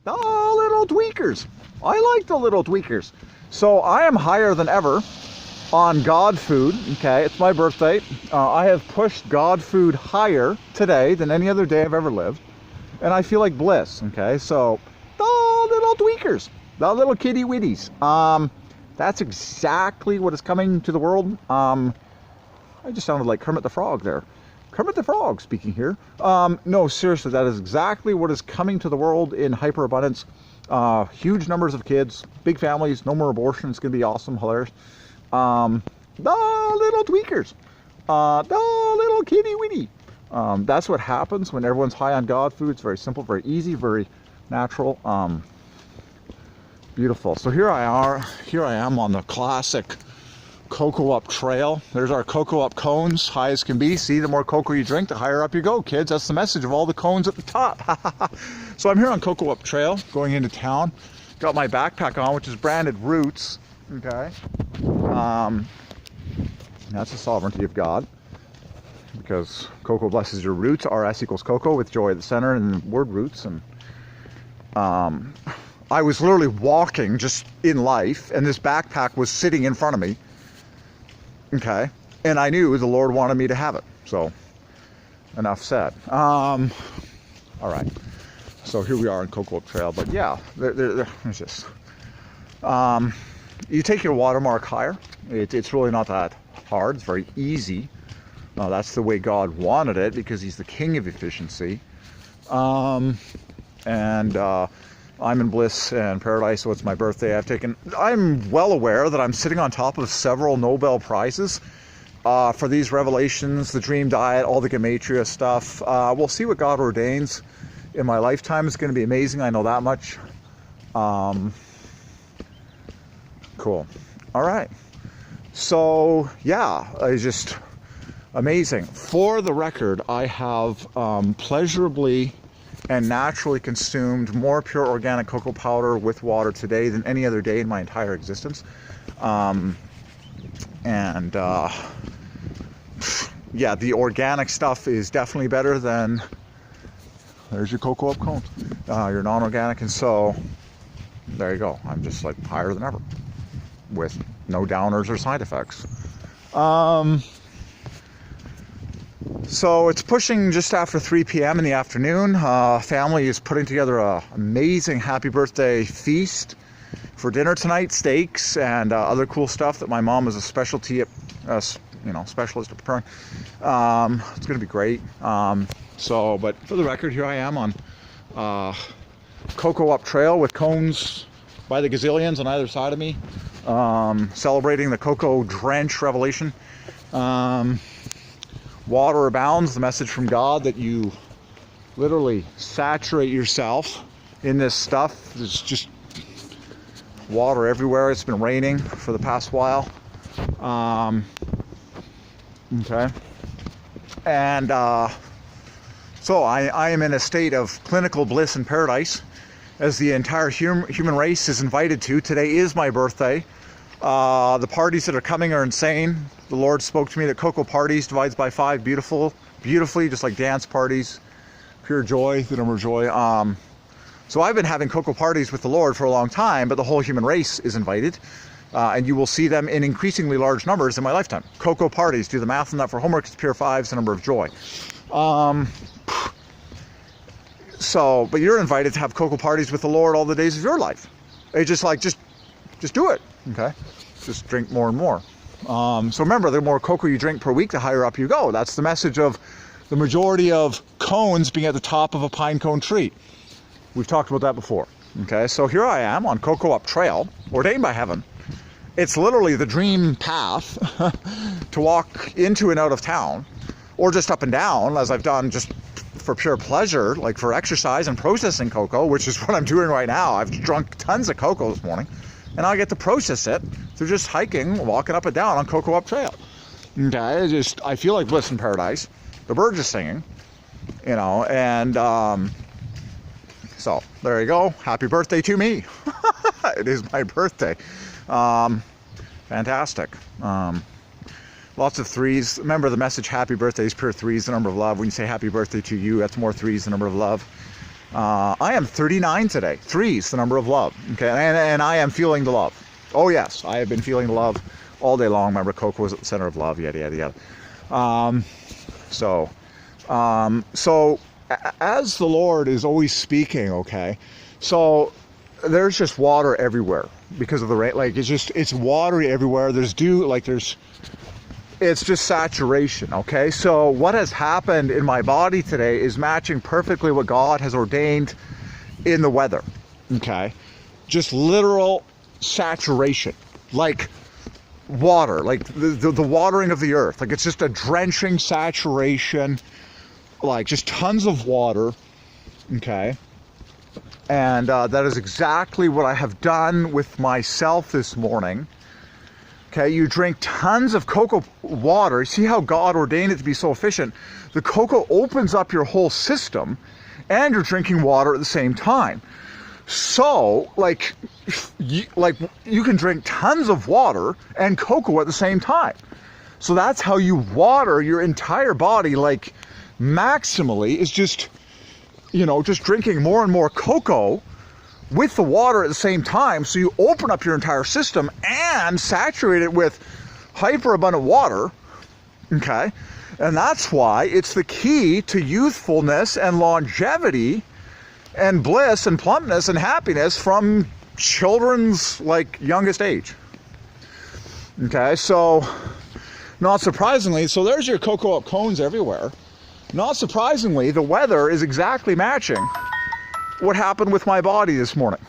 Oh, little tweakers. I like the little tweakers. So I am higher than ever on God food. Okay, it's my birthday. I have pushed God food higher today than any other day I've ever lived. And I feel like bliss. Okay, so the little tweakers, the little kitty witties. That's exactly what is coming to the world. I just sounded like Kermit the Frog there. Kermit the Frog speaking here. No, seriously, that is exactly what is coming to the world in hyperabundance. Huge numbers of kids, big families, no more abortion. It's going to be awesome, hilarious. The little tweakers. The little kitty witty. That's what happens when everyone's high on God food. It's very simple, very easy, very natural. Beautiful. So here I am on the classic Coco Trail. There's our Coco cones, high as can be. See, the more cocoa you drink, the higher up you go, kids. That's the message of all the cones at the top. So I'm here on Coco Trail, going into town. Got my backpack on, which is branded Roots. Okay. That's the sovereignty of God, because Coco blesses your roots. RS equals Coco with joy at the center, and the word roots. And I was literally walking just in life, and this backpack was sitting in front of me. Okay, and I knew the Lord wanted me to have it. So, enough said. All right. So here we are on Coco Trail. But yeah, there's just you take your watermark higher. It's really not that hard. It's very easy. That's the way God wanted it, because He's the King of efficiency. I'm in bliss and paradise, so it's my birthday. I'm well aware that I'm sitting on top of several Nobel Prizes for these revelations, the dream diet, all the Gematria stuff. We'll see what God ordains in my lifetime. It's going to be amazing, I know that much. Cool. All right. So, yeah, it's just amazing. For the record, I have pleasurably and naturally consumed more pure organic cocoa powder with water today than any other day in my entire existence. Yeah, the organic stuff is definitely better than, there's your cocoa cones, your non-organic. And so there you go. I'm just like higher than ever with no downers or side effects. So it's pushing just after 3 p.m. in the afternoon. Family is putting together an amazing happy birthday feast for dinner tonight. Steaks and other cool stuff that my mom is a specialty at, specialist at preparing. It's going to be great. But for the record, here I am on Coco Trail with cones by the gazillions on either side of me, celebrating the cocoa drench revelation. Water abounds, the message from God that you literally saturate yourself in this stuff. There's just water everywhere. It's been raining for the past while. Okay. And so I am in a state of clinical bliss and paradise, as the entire human race is invited to. Today is my birthday. The parties that are coming are insane. The Lord spoke to me that Coco parties divides by 5 beautifully, just like dance parties, pure joy, the number of joy. So I've been having Coco parties with the Lord for a long time, but the whole human race is invited, and you will see them in increasingly large numbers in my lifetime. Coco parties, do the math on that for homework. It's pure 5's the number of joy. But you're invited to have Coco parties with the Lord all the days of your life. It's just like, just do it. Okay, just drink more and more. So remember, the more cocoa you drink per week, the higher up you go. That's the message of the majority of cones being at the top of a pine cone tree. We've talked about that before. Okay, so here I am on Coco Trail, ordained by heaven. It's literally the dream path to walk into and out of town, or just up and down, as I've done just for pure pleasure, like for exercise and processing cocoa, which is what I'm doing right now. I've drunk tons of cocoa this morning, and I get to process it through just hiking, walking up and down on Coco Trail. Okay, I feel like bliss in paradise. The birds are singing, and so there you go. Happy birthday to me. It is my birthday. Fantastic. Lots of 3s. Remember, the message happy birthday is pure 3's the number of love. When you say happy birthday to you, that's more 3's the number of love. I am 39 today. 3 is the number of love. Okay, and I am feeling the love. Oh yes, I have been feeling the love all day long. Remember, Coco was at the center of love. Yada yada yada. So as the Lord is always speaking, okay, so there's just water everywhere because of the rain. Like it's watery everywhere. There's dew, like it's just saturation, okay? So what has happened in my body today is matching perfectly what God has ordained in the weather, okay? Just literal saturation, like water, like the watering of the earth. Like it's just a drenching saturation, like just tons of water, okay? And that is exactly what I have done with myself this morning. Okay, you drink tons of cocoa water. See how God ordained it to be so efficient? The cocoa opens up your whole system and you're drinking water at the same time. So, like you can drink tons of water and cocoa at the same time. So that's how you water your entire body, like maximally, is just, you know, just drinking more and more cocoa with the water at the same time. So you open up your entire system and saturate it with hyperabundant water, okay? And that's why it's the key to youthfulness and longevity and bliss and plumpness and happiness from children's, like, youngest age. Okay, so not surprisingly, so there's your cocoa up cones everywhere. Not surprisingly, the weather is exactly matching what happened with my body this morning.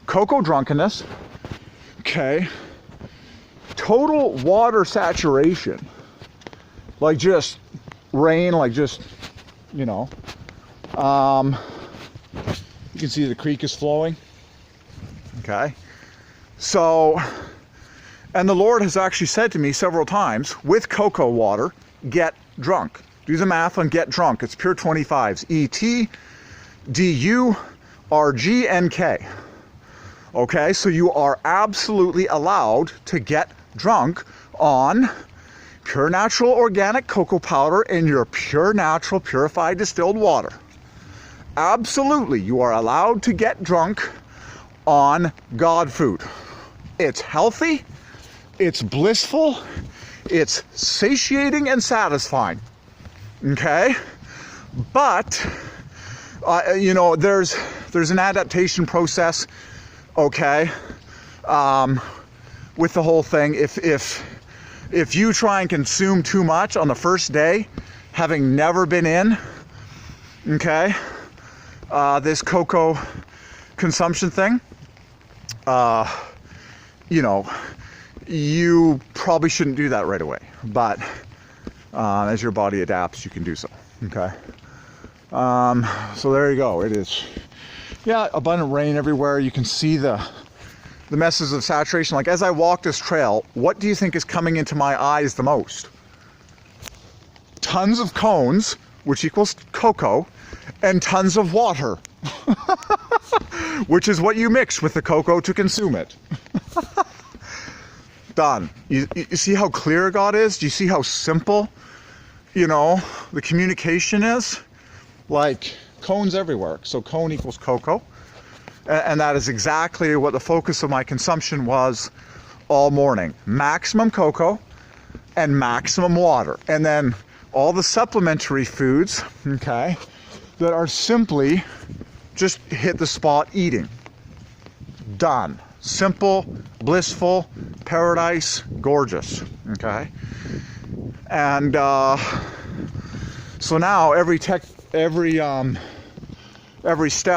Cocoa drunkenness, okay, total water saturation, like just rain, like just, you know, you can see the creek is flowing, okay, so, and the Lord has actually said to me several times, with cocoa water, get drunk. Do the math on get drunk. It's pure 25s. ETDURGNK. Okay, so you are absolutely allowed to get drunk on pure natural organic cocoa powder in your pure natural purified distilled water. Absolutely, you are allowed to get drunk on God food. It's healthy, it's blissful, it's satiating and satisfying. Okay, but you know, there's an adaptation process, okay, with the whole thing. If you try and consume too much on the first day, having never been in, okay, this cocoa consumption thing, you know, you probably shouldn't do that right away, but as your body adapts, you can do so, okay? So there you go. It is, yeah, abundant rain everywhere. You can see the messes of saturation. Like as I walk this trail, what do you think is coming into my eyes the most? Tons of cones, which equals cocoa, and tons of water, which is what you mix with the cocoa to consume it. Done. You see how clear God is? Do you see how simple, you know, the communication is? Like cones everywhere. So cone equals cocoa. And that is exactly what the focus of my consumption was all morning. Maximum cocoa and maximum water. And then all the supplementary foods, okay, that are simply just hit the spot eating. Done. Simple, blissful, paradise, gorgeous, okay? And so now every step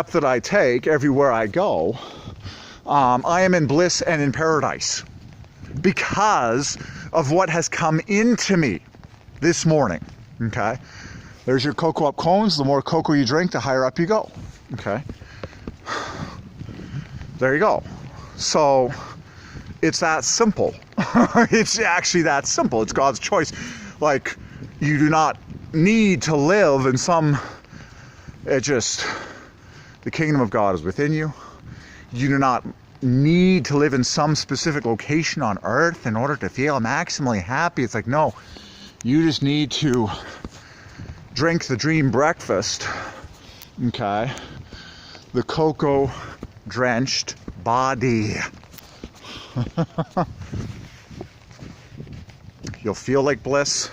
that I take, everywhere I go, I am in bliss and in paradise because of what has come into me this morning, okay? There's your cocoa up cones. The more cocoa you drink, the higher up you go, okay? There you go. So it's that simple. It's actually that simple. It's God's choice. Like, you do not need to live in some, it just, the kingdom of God is within you. You do not need to live in some specific location on earth in order to feel maximally happy. It's like, no, you just need to drink the dream breakfast, okay, the cocoa drenched body. You'll feel like bliss.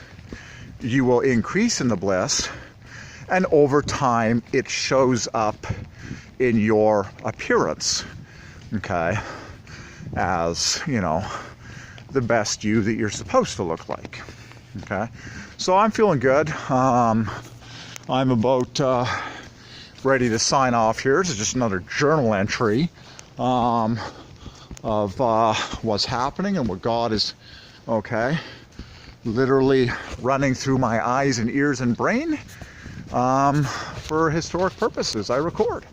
You will increase in the bliss. And over time, it shows up in your appearance, okay, as, you know, the best you that you're supposed to look like, okay? So I'm feeling good. I'm about ready to sign off here. This is just another journal entry of what's happening and what God is, okay, literally running through my eyes and ears and brain for historic purposes. I record.